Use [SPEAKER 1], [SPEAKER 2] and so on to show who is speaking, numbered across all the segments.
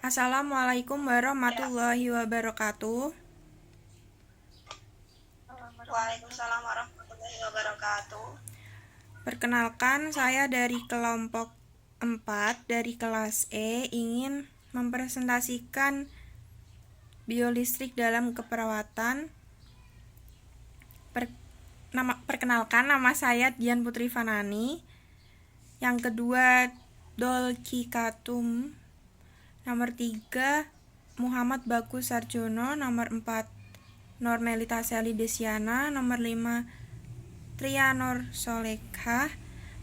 [SPEAKER 1] Assalamualaikum warahmatullahi wabarakatuh.
[SPEAKER 2] Waalaikumsalam warahmatullahi wabarakatuh.
[SPEAKER 1] Perkenalkan, saya dari kelompok 4 dari kelas E ingin mempresentasikan biolistrik dalam keperawatan. Perkenalkan, nama saya Dian Putri Fanani. Yang kedua, Dolki Katum. Nomor 3, Muhammad Bagus Sarjono. Nomor 4, Normelita Seli Desiana. Nomor 5, Trianor Solekha.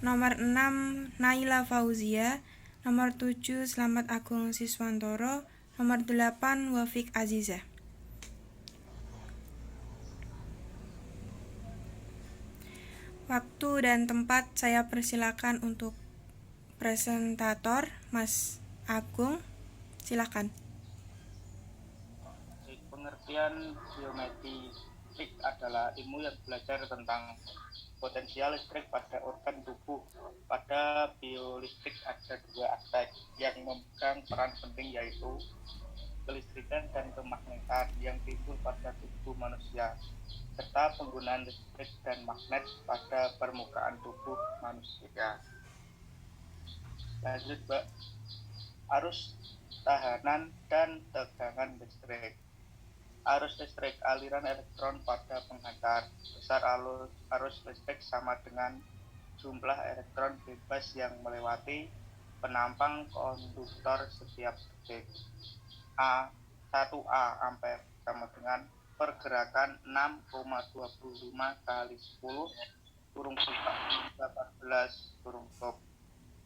[SPEAKER 1] Nomor 6, Naila Fauzia. Nomor 7, Slamet Agung Siswantoro. Nomor 8, Wafik Aziza. Waktu dan tempat saya persilakan untuk presentator Mas Agung. Silakan.
[SPEAKER 3] Pengertian biometrik adalah ilmu yang belajar tentang potensial listrik pada organ tubuh. Pada biolistrik ada dua aspek yang memegang peran penting, yaitu kelistrikan dan kemagnetan yang timbul pada tubuh manusia, serta penggunaan listrik dan magnet pada permukaan tubuh manusia. Lanjut, Mbak. Arus, tahanan, dan tegangan listrik. Arus listrik, aliran elektron pada penghantar. Besar arus listrik sama dengan jumlah elektron bebas yang melewati penampang konduktor setiap detik. 1 ampere sama dengan pergerakan 6,25 kali 10 kurung 18 kurung stop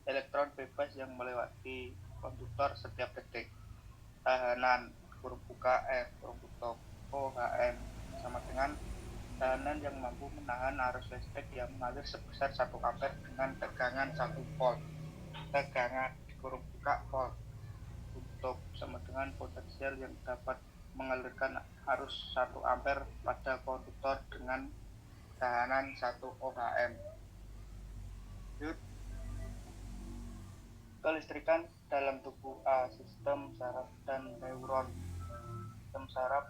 [SPEAKER 3] elektron bebas yang melewati konduktor setiap detik. Tahanan kurung buka kurung tutup OHM sama dengan tahanan yang mampu menahan arus listrik yang mengalir sebesar 1 ampere dengan tegangan 1 volt. Tegangan kurung buka volt tutup sama dengan potensial yang dapat mengalirkan arus 1 ampere pada konduktor dengan tahanan 1 ohm. Kelistrikan dalam tubuh A. Sistem saraf dan neuron. Sistem saraf.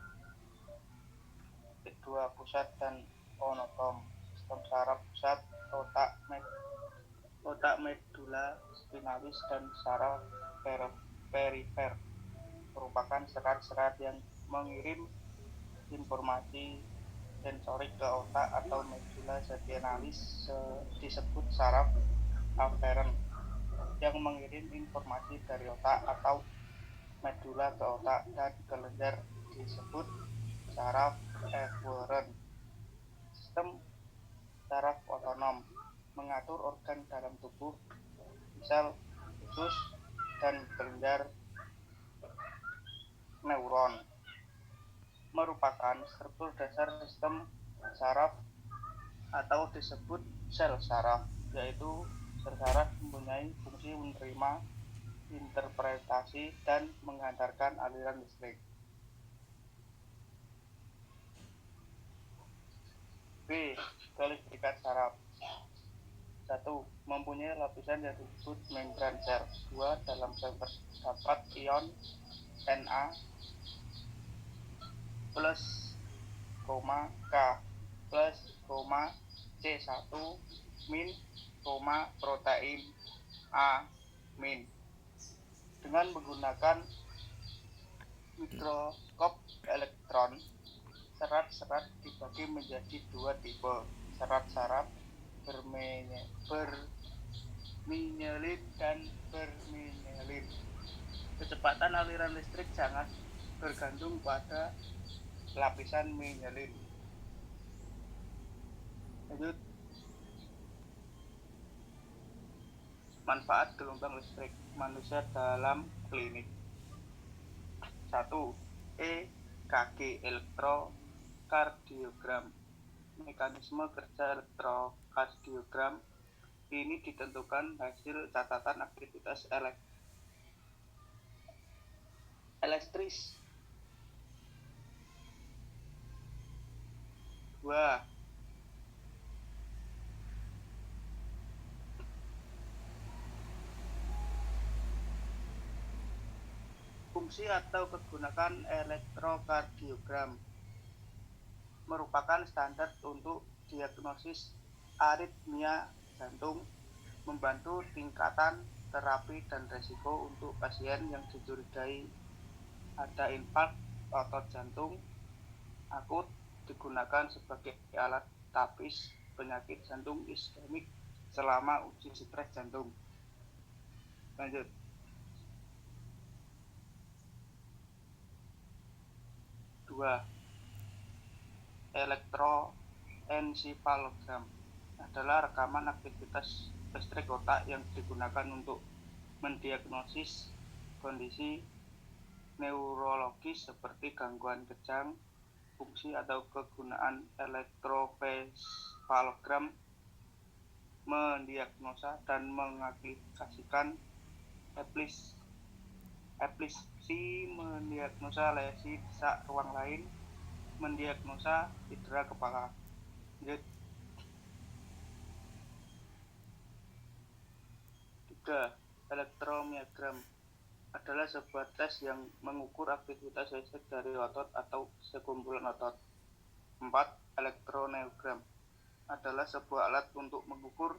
[SPEAKER 3] 2. Pusat dan onotom. Sistem saraf pusat, otak medula spinalis dan saraf perifer merupakan serat-serat yang mengirim informasi sensorik ke otak atau medula spinalis, disebut saraf aferen, yang mengirim informasi dari otak atau medula ke otak dan kelenjar disebut saraf eferen. Sistem saraf otonom mengatur organ dalam tubuh, misal usus dan kelenjar. Neuron merupakan struktur dasar sistem saraf atau disebut sel saraf, yaitu sel saraf mempunyai fungsi menerima, interpretasi, dan menghantarkan aliran listrik. B. Kelistrikan saraf. 1. Mempunyai lapisan yang disebut membran sel. 2. Dalam sel terdapat ion Na plus, K plus, C1 min, protein A min. Dengan menggunakan mikroskop elektron, serat-serat dibagi menjadi dua tipe, serat saraf berminyelin dan berminyelin. Kecepatan aliran listrik sangat bergantung pada lapisan minyelin. Lanjut. Manfaat gelombang listrik manusia dalam klinik. 1. EKG elektrokardiogram. Mekanisme kerja elektrokardiogram ini ditentukan hasil catatan aktivitas elektris. 2. Fungsi atau kegunaan elektrokardiogram merupakan standar untuk diagnosis aritmia jantung, membantu tingkatan terapi dan resiko untuk pasien yang dicurigai ada infark otot jantung akut, digunakan sebagai alat tapis penyakit jantung iskemik selama uji stres jantung. Lanjut. Dua, elektroensefalogram adalah rekaman aktivitas listrik otak yang digunakan untuk mendiagnosis kondisi neurologis seperti gangguan kejang. Fungsi atau kegunaan elektroensefalogram mendiagnosa dan mengaplikasikan epilepsi, mendiagnosa lesi desak ruang lain, mendiagnosa cedera kepala. Lanjut. 3. Elektromiogram adalah sebuah tes yang mengukur aktivitas listrik dari otot atau sekumpulan otot. 4. Elektroneogram adalah sebuah alat untuk mengukur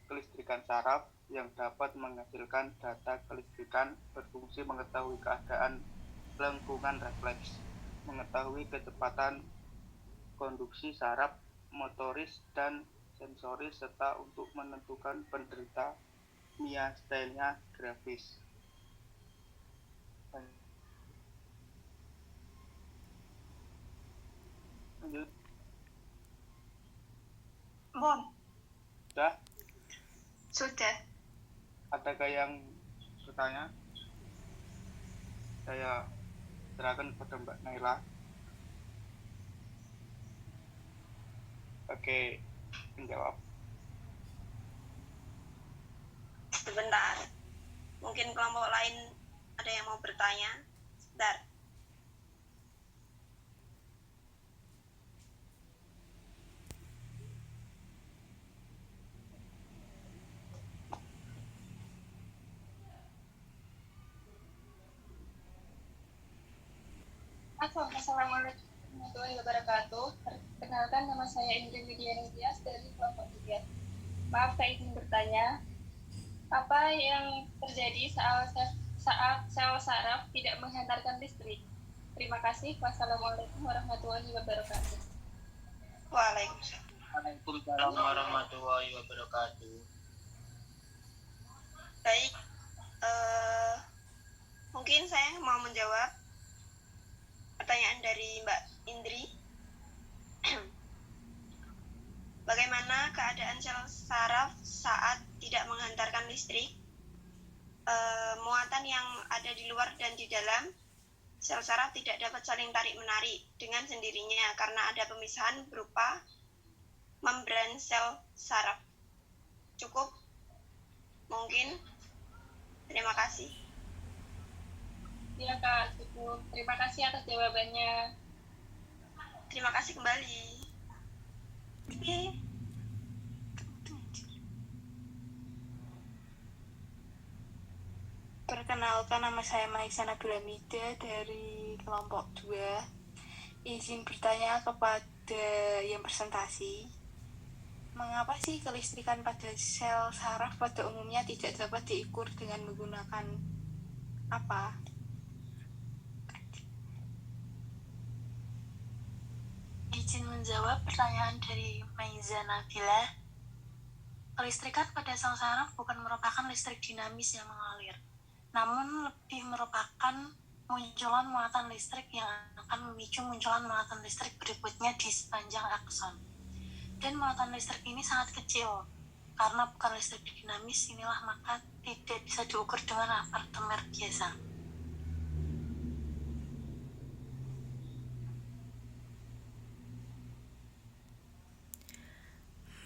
[SPEAKER 3] kelistrikan saraf yang dapat menghasilkan data kelistrikan, berfungsi mengetahui keadaan lengkungan refleks, mengetahui kecepatan konduksi saraf, motoris dan sensoris, serta untuk menentukan penderita miastenia gravis. Lanjut.
[SPEAKER 2] Bon,
[SPEAKER 3] Sudah?
[SPEAKER 2] sudah.
[SPEAKER 3] Adakah yang bertanya? Saya serahkan kepada Mbak Naila. Oke, menjawab.
[SPEAKER 2] Sebentar. Mungkin kelompok lain ada yang mau bertanya. Sebentar.
[SPEAKER 4] Assalamualaikum warahmatullahi wabarakatuh. Perkenalkan, nama saya Indri Widiani Tias dari kelompok 3. Maaf, saya ingin bertanya, apa yang terjadi saat sel saraf tidak menghantarkan listrik? Terima kasih. Wassalamualaikum warahmatullahi wabarakatuh.
[SPEAKER 2] Waalaikumsalam.
[SPEAKER 5] Waalaikumsalam warahmatullahi wabarakatuh.
[SPEAKER 2] Baik. Mungkin saya mau menjawab pertanyaan dari Mbak Indri. Bagaimana keadaan sel saraf saat tidak menghantarkan listrik? Muatan yang ada di luar dan di dalam sel saraf tidak dapat saling tarik-menarik dengan sendirinya karena ada pemisahan berupa membran sel saraf. Cukup? Mungkin? Terima kasih.
[SPEAKER 4] Ya Kak, cukup. Terima kasih atas jawabannya.
[SPEAKER 2] Terima kasih kembali.
[SPEAKER 6] Perkenalkan, nama saya Maisa Nabilamida dari kelompok 2. Izin bertanya kepada yang presentasi, mengapa sih kelistrikan pada sel saraf pada umumnya tidak dapat diukur dengan menggunakan apa?
[SPEAKER 7] Izin menjawab pertanyaan dari Maiza Nabila. Kelistrikan pada sel saraf bukan merupakan listrik dinamis yang mengalir, namun lebih merupakan munculan muatan listrik yang akan memicu munculan muatan listrik berikutnya di sepanjang akson. Dan muatan listrik ini sangat kecil. Karena bukan listrik dinamis, inilah maka tidak bisa diukur dengan apartemen biasa.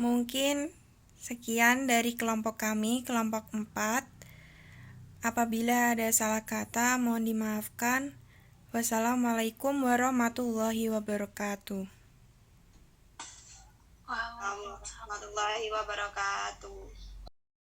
[SPEAKER 1] Mungkin sekian dari kelompok kami, kelompok 4. Apabila ada salah kata, mohon dimaafkan. Wassalamualaikum warahmatullahi wabarakatuh.
[SPEAKER 2] Warahmatullahi wabarakatuh.